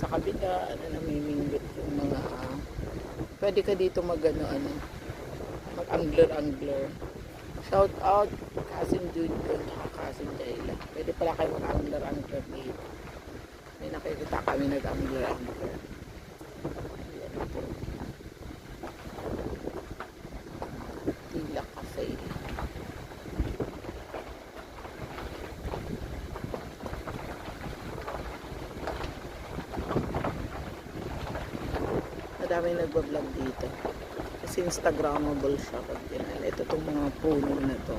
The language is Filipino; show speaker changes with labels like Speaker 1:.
Speaker 1: sa kabila, namimingwit yung mga, pwede ka dito mag-angler. Shout out, Cousin Junjun, Cousin Jayla. Pwede pala kayo mag-angler dito. May nakikita kami nag-angler. Ayan po. Tila kasi. Madami nagbablog dito. Kasi Instagrammable siya pag ginala. Ito itong mga puno na to.